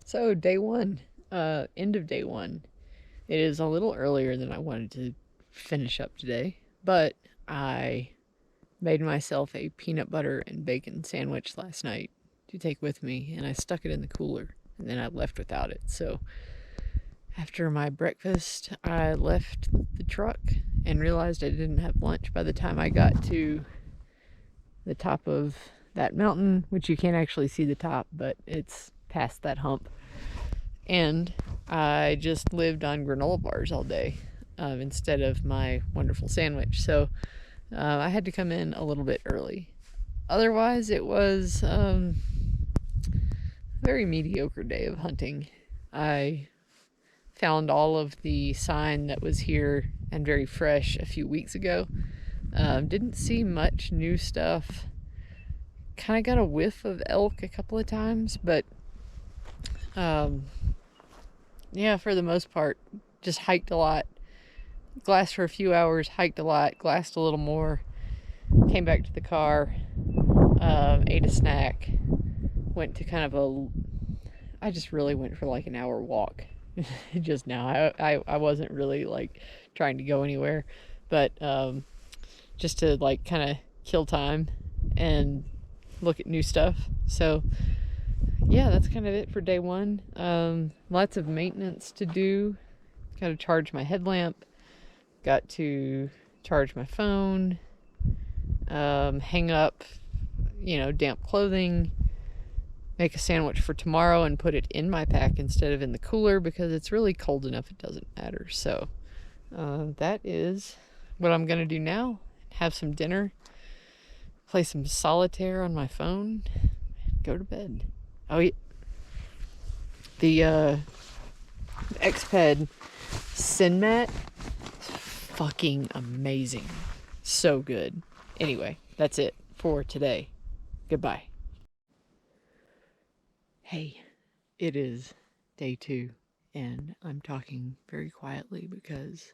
So day one, end of day one. It is a little earlier than I wanted to finish up today, but I made myself a peanut butter and bacon sandwich last night to take with me, and I stuck it in the cooler, and then I left without it. So after my breakfast, I left the truck and realized I didn't have lunch by the time I got to the top of that mountain, which you can't actually see the top, but it's past that hump. And I just lived on granola bars all day instead of my wonderful sandwich. So I had to come in a little bit early. Otherwise, it was a very mediocre day of hunting. I found all of the sign that was here and very fresh a few weeks ago. Didn't see much new stuff. Kind of got a whiff of elk a couple of times, but yeah, for the most part, just hiked a lot. Glassed for a few hours, hiked a lot, glassed a little more, came back to the car, ate a snack, went to kind of I just really went for like an hour walk just now. I wasn't really like trying to go anywhere, but just to like kind of kill time and look at new stuff. So yeah, that's kind of it for day one. Lots of maintenance to do. Got to charge my headlamp. Got to charge my phone. Hang up, damp clothing. Make a sandwich for tomorrow and put it in my pack instead of in the cooler because it's really cold enough it doesn't matter. So that is what I'm going to do now. Have some dinner. Play some solitaire on my phone. And go to bed. Oh, yeah. The Exped Synmat, fucking amazing. So good. Anyway, that's it for today. Goodbye. Hey, it is day 2, and I'm talking very quietly because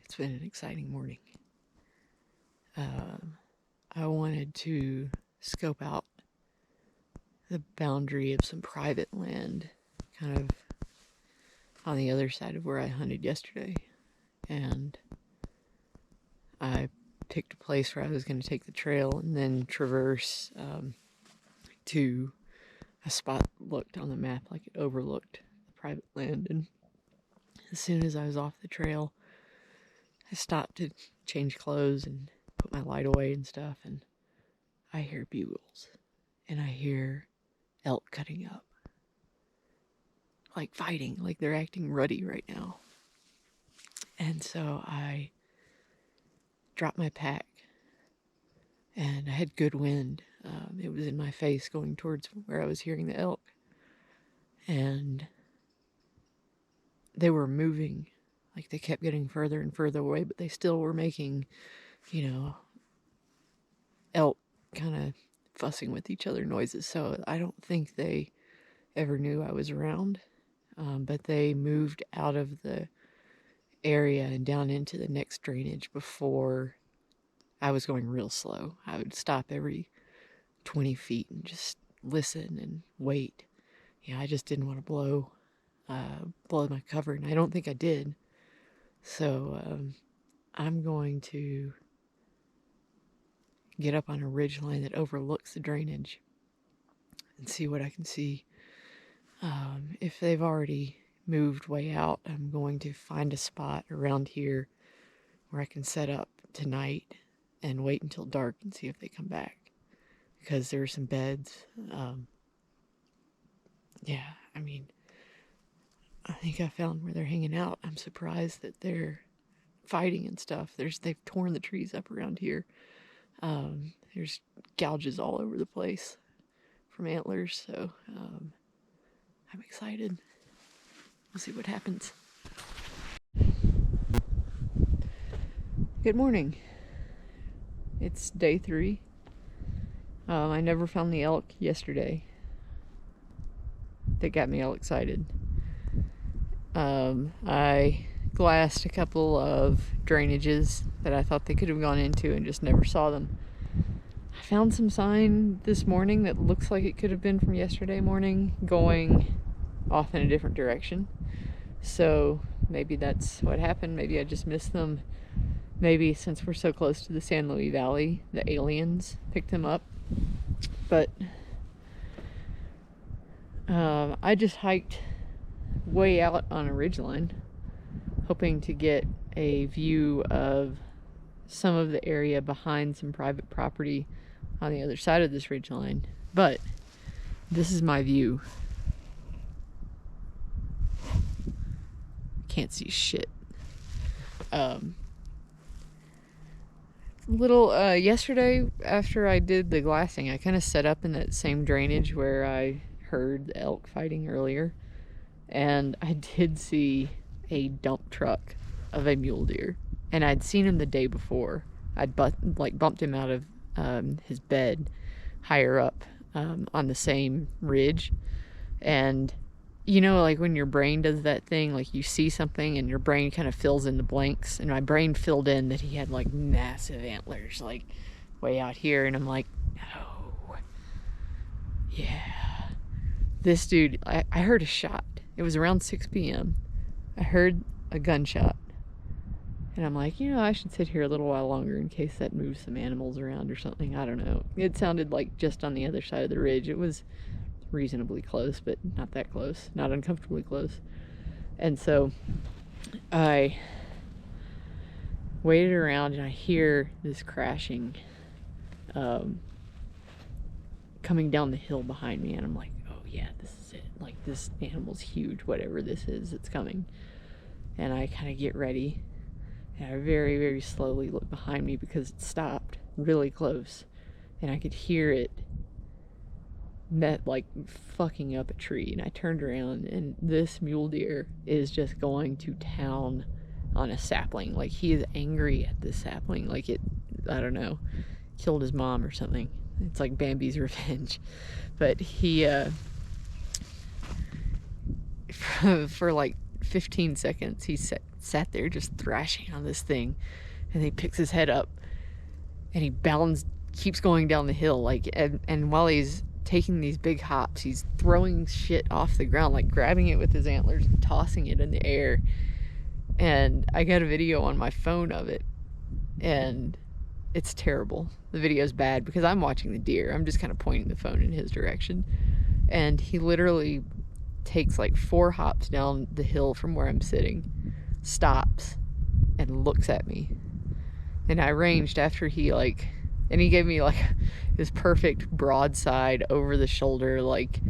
it's been an exciting morning. I wanted to scope out the boundary of some private land kind of on the other side of where I hunted yesterday, and I picked a place where I was going to take the trail and then traverse to a spot that looked on the map like it overlooked the private land. And as soon as I was off the trail, I stopped to change clothes and put my light away and stuff, and I hear bugles and I hear elk cutting up, like fighting, like they're acting ruddy right now. And so I dropped my pack, and I had good wind. It was in my face going towards where I was hearing the elk, and they were moving, like they kept getting further and further away, but they still were making, elk kind of fussing with each other noises. So I don't think they ever knew I was around, but they moved out of the area and down into the next drainage before I was going real slow. I would stop every 20 feet and just listen and wait. I just didn't want to blow my cover, and I don't think I did. So I'm going to get up on a ridge line that overlooks the drainage and see what I can see. If they've already moved way out, I'm going to find a spot around here where I can set up tonight and wait until dark and see if they come back, because there are some beds. I think I found where they're hanging out. I'm surprised that they're fighting and stuff. They've torn the trees up around here. There's gouges all over the place from antlers, so I'm excited. We'll see what happens. Good morning. It's day 3. I never found the elk yesterday. That got me all excited. I glassed a couple of drainages that I thought they could have gone into and just never saw them. I found some sign this morning that looks like it could have been from yesterday morning, going off in a different direction. So maybe that's what happened. Maybe I just missed them. Maybe since we're so close to the San Luis Valley, the aliens picked them up. But I just hiked way out on a ridgeline, hoping to get a view of some of the area behind some private property on the other side of this ridgeline. But this is my view. Can't see shit. Yesterday after I did the glassing, I kind of set up in that same drainage where I heard the elk fighting earlier, and I did see a dump truck of a mule deer, and I'd seen him the day before. I'd bumped him out of his bed higher up on the same ridge, and you know, like when your brain does that thing, like you see something and your brain kind of fills in the blanks, and my brain filled in that he had like massive antlers like way out here, and I'm like, no, yeah, this dude, I heard a shot. It was around 6 p.m. I heard a gunshot, and I'm like, you know, I should sit here a little while longer in case that moves some animals around or something. I don't know. It sounded like just on the other side of the ridge. It was reasonably close, but not that close, not uncomfortably close. And so I waited around, and I hear this crashing coming down the hill behind me, and I'm like, oh yeah, this is it. Like, this animal's huge, whatever this is, it's coming. And I kind of get ready, and I very, very slowly look behind me because it stopped really close, and I could hear it like fucking up a tree. And I turned around, and this mule deer is just going to town on a sapling. Like, he is angry at this sapling, like it, I don't know, killed his mom or something. It's like Bambi's revenge. But he for like 15 seconds he sat there just thrashing on this thing, and he picks his head up and he keeps going down the hill, like, and while he's taking these big hops, he's throwing shit off the ground, like grabbing it with his antlers and tossing it in the air. And I got a video on my phone of it, and it's terrible. The video's bad because I'm watching the deer. I'm just kind of pointing the phone in his direction, and he literally takes like 4 hops down the hill from where I'm sitting, stops, and looks at me. And I ranged after and he gave me like this perfect broadside over the shoulder, like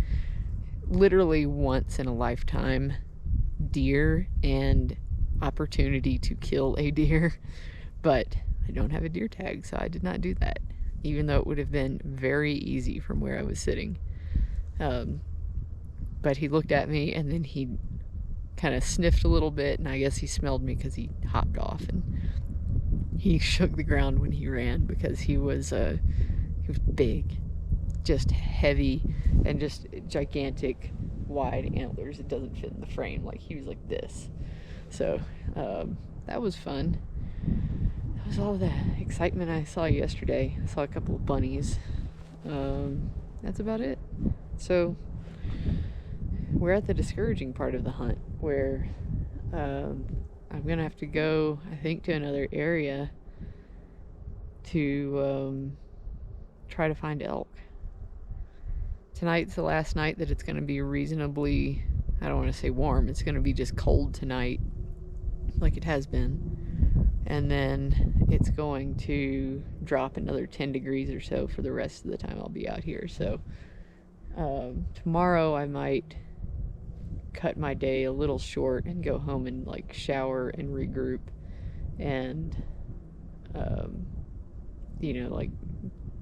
literally once in a lifetime deer and opportunity to kill a deer. But I don't have a deer tag, so I did not do that, even though it would have been very easy from where I was sitting. But he looked at me, and then he kind of sniffed a little bit, and I guess he smelled me because he hopped off, and he shook the ground when he ran because he was big, just heavy, and just gigantic wide antlers. It doesn't fit in the frame. Like, he was like this. So that was fun. That was all the excitement I saw yesterday. I saw a couple of bunnies. That's about it. So we're at the discouraging part of the hunt, where I'm gonna have to go, I think, to another area to try to find elk. Tonight's the last night that it's gonna be reasonably, I don't want to say warm, it's gonna be just cold tonight, like it has been. And then it's going to drop another 10 degrees or so for the rest of the time I'll be out here. So tomorrow I might cut my day a little short and go home and like shower and regroup, and like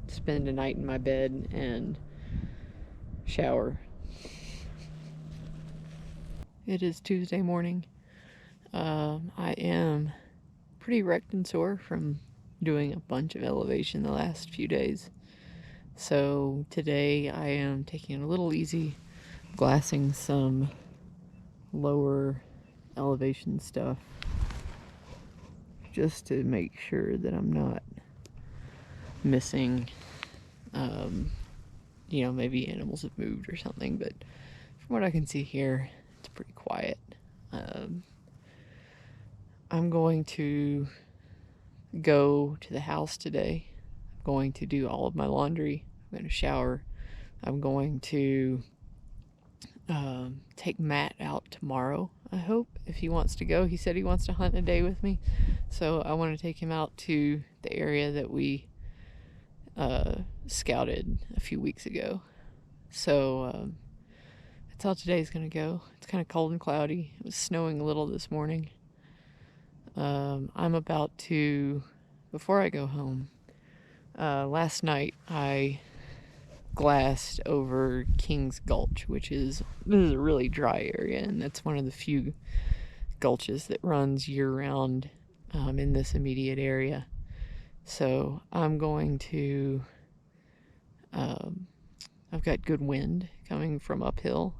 spend a night in my bed and shower. It is Tuesday morning. I am pretty wrecked and sore from doing a bunch of elevation the last few days. So today I am taking it a little easy, glassing some lower elevation stuff just to make sure that I'm not missing, maybe animals have moved or something, but from what I can see here, it's pretty quiet. I'm going to go to the house today. I'm going to do all of my laundry. I'm going to shower. I'm going to take Matt out tomorrow, I hope, if he wants to go. He said he wants to hunt a day with me. So I want to take him out to the area that we scouted a few weeks ago. So that's how today's going to go. It's kind of cold and cloudy. It was snowing a little this morning. I'm about to, before I go home, last night I glassed over King's Gulch, this is a really dry area, and that's one of the few gulches that runs year-round in this immediate area. So I'm going to, I've got good wind coming from uphill,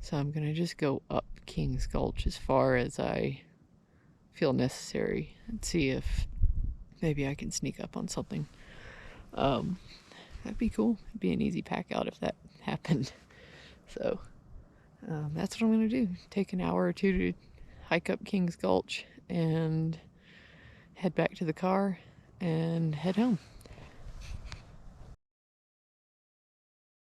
so I'm going to just go up King's Gulch as far as I feel necessary and see if maybe I can sneak up on something. That'd be cool. It'd be an easy pack out if that happened. So that's what I'm going to do. Take an hour or two to hike up King's Gulch and head back to the car and head home.